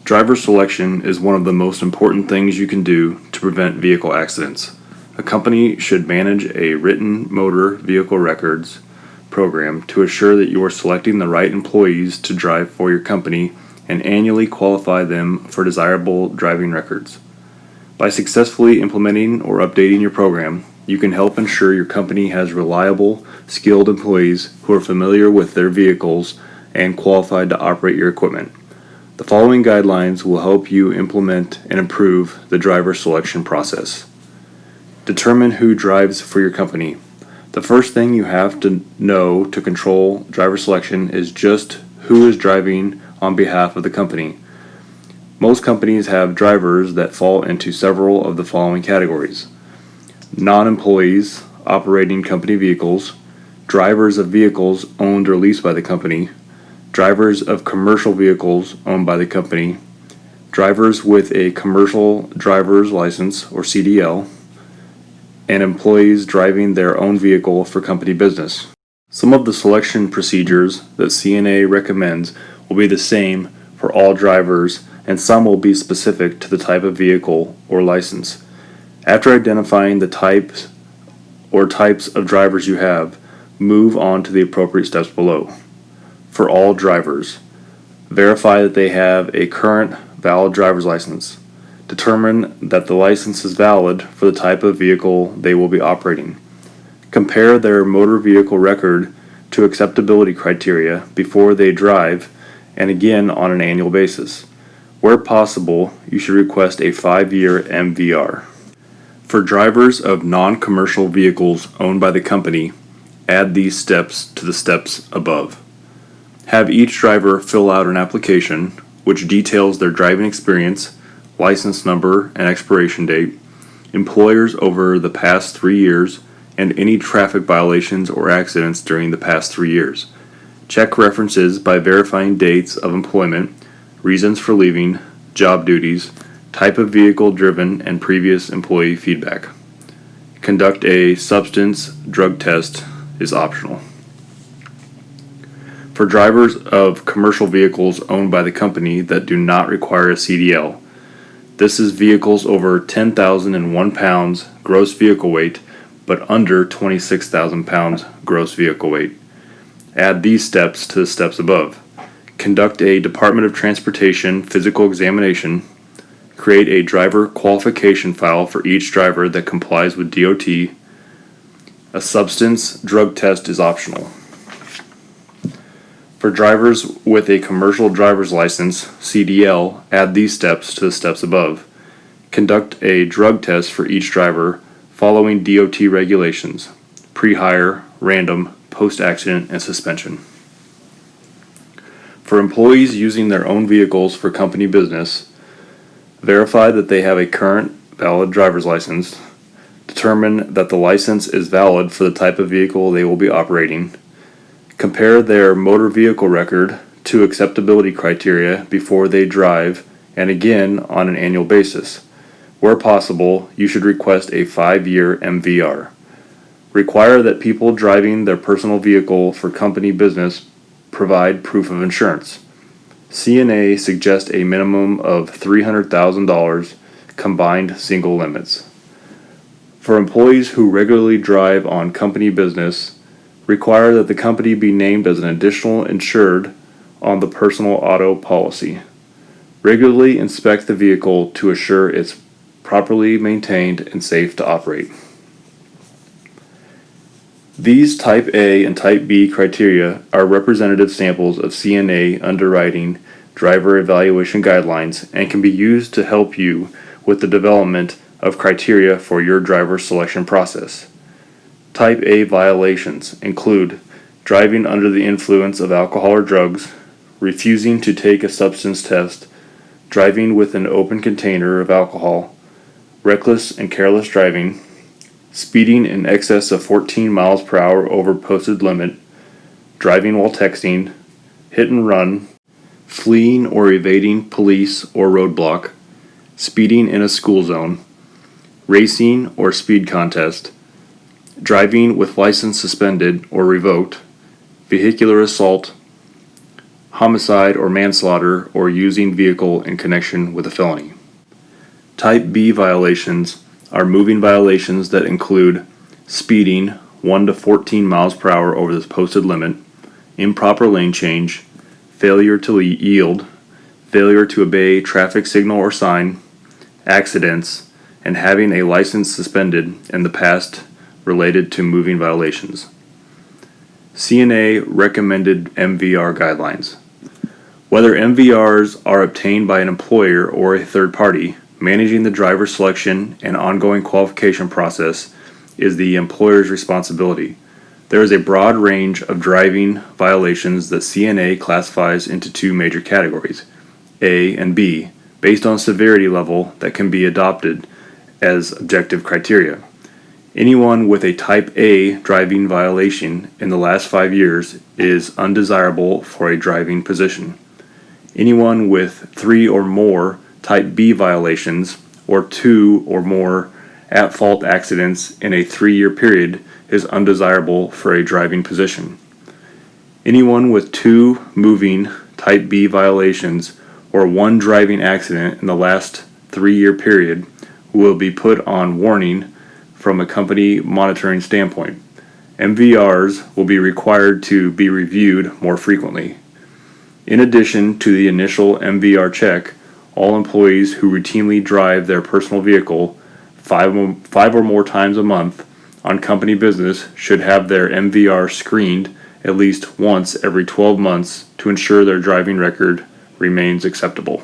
Driver selection is one of the most important things you can do to prevent vehicle accidents. A company should manage a written motor vehicle records program to assure that you are selecting the right employees to drive for your company and annually qualify them for desirable driving records. By successfully implementing or updating your program, you can help ensure your company has reliable, skilled employees who are familiar with their vehicles and qualified to operate your equipment. The following guidelines will help you implement and improve the driver selection process. Determine who drives for your company. The first thing you have to know to control driver selection is just who is driving on behalf of the company. Most companies have drivers that fall into several of the following categories: non-employees operating company vehicles, drivers of vehicles owned or leased by the company, drivers of commercial vehicles owned by the company, drivers with a commercial driver's license or CDL, and employees driving their own vehicle for company business. Some of the selection procedures that CNA recommends will be the same for all drivers, and some will be specific to the type of vehicle or license. After identifying the types of drivers you have, move on to the appropriate steps below. For all drivers, verify that they have a current valid driver's license. Determine that the license is valid for the type of vehicle they will be operating. Compare their motor vehicle record to acceptability criteria before they drive and again on an annual basis. Where possible, you should request a 5-year MVR. For drivers of non-commercial vehicles owned by the company, add these steps to the steps above. Have each driver fill out an application which details their driving experience, license number and expiration date, employers over the past 3 years, and any traffic violations or accidents during the past 3 years. Check references by verifying dates of employment, reasons for leaving, job duties, type of vehicle driven, and previous employee feedback. Conduct a substance drug test is optional. For drivers of commercial vehicles owned by the company that do not require a CDL, this is vehicles over 10,001 pounds gross vehicle weight but under 26,000 pounds gross vehicle weight. Add these steps to the steps above. Conduct a Department of Transportation physical examination. Create a driver qualification file for each driver that complies with DOT. A substance drug test is optional. For drivers with a commercial driver's license, CDL, add these steps to the steps above. Conduct a drug test for each driver following DOT regulations, pre-hire, random, post-accident, and suspension. For employees using their own vehicles for company business, verify that they have a current valid driver's license. Determine that the license is valid for the type of vehicle they will be operating. Compare their motor vehicle record to acceptability criteria before they drive and again on an annual basis. Where possible, you should request a 5-year MVR. Require that people driving their personal vehicle for company business provide proof of insurance. CNA suggests a minimum of $300,000 combined single limits. For employees who regularly drive on company business, require that the company be named as an additional insured on the personal auto policy. Regularly inspect the vehicle to assure it's properly maintained and safe to operate. These Type A and Type B criteria are representative samples of CNA underwriting driver evaluation guidelines and can be used to help you with the development of criteria for your driver selection process. Type A violations include driving under the influence of alcohol or drugs, refusing to take a substance test, driving with an open container of alcohol, reckless and careless driving, speeding in excess of 14 miles per hour over posted limit, driving while texting, hit and run, fleeing or evading police or roadblock, speeding in a school zone, racing or speed contest, driving with license suspended or revoked, vehicular assault, homicide or manslaughter, or using vehicle in connection with a felony. Type B violations are moving violations that include speeding 1 to 14 miles per hour over the posted limit, improper lane change, failure to yield, failure to obey traffic signal or sign, accidents, and having a license suspended in the past related to moving violations. CNA recommended MVR guidelines. Whether MVRs are obtained by an employer or a third party, managing the driver selection and ongoing qualification process is the employer's responsibility. There is a broad range of driving violations that CNA classifies into two major categories, A and B, based on severity level that can be adopted as objective criteria. Anyone with a Type A driving violation in the last 5 years is undesirable for a driving position. Anyone with 3 or more Type B violations or 2 or more at-fault accidents in a 3-year period is undesirable for a driving position. Anyone with 2 moving Type B violations or 1 driving accident in the last 3-year period will be put on warning from a company monitoring standpoint. MVRs will be required to be reviewed more frequently. In addition to the initial MVR check, all employees who routinely drive their personal vehicle five or more times a month on company business should have their MVR screened at least once every 12 months to ensure their driving record remains acceptable.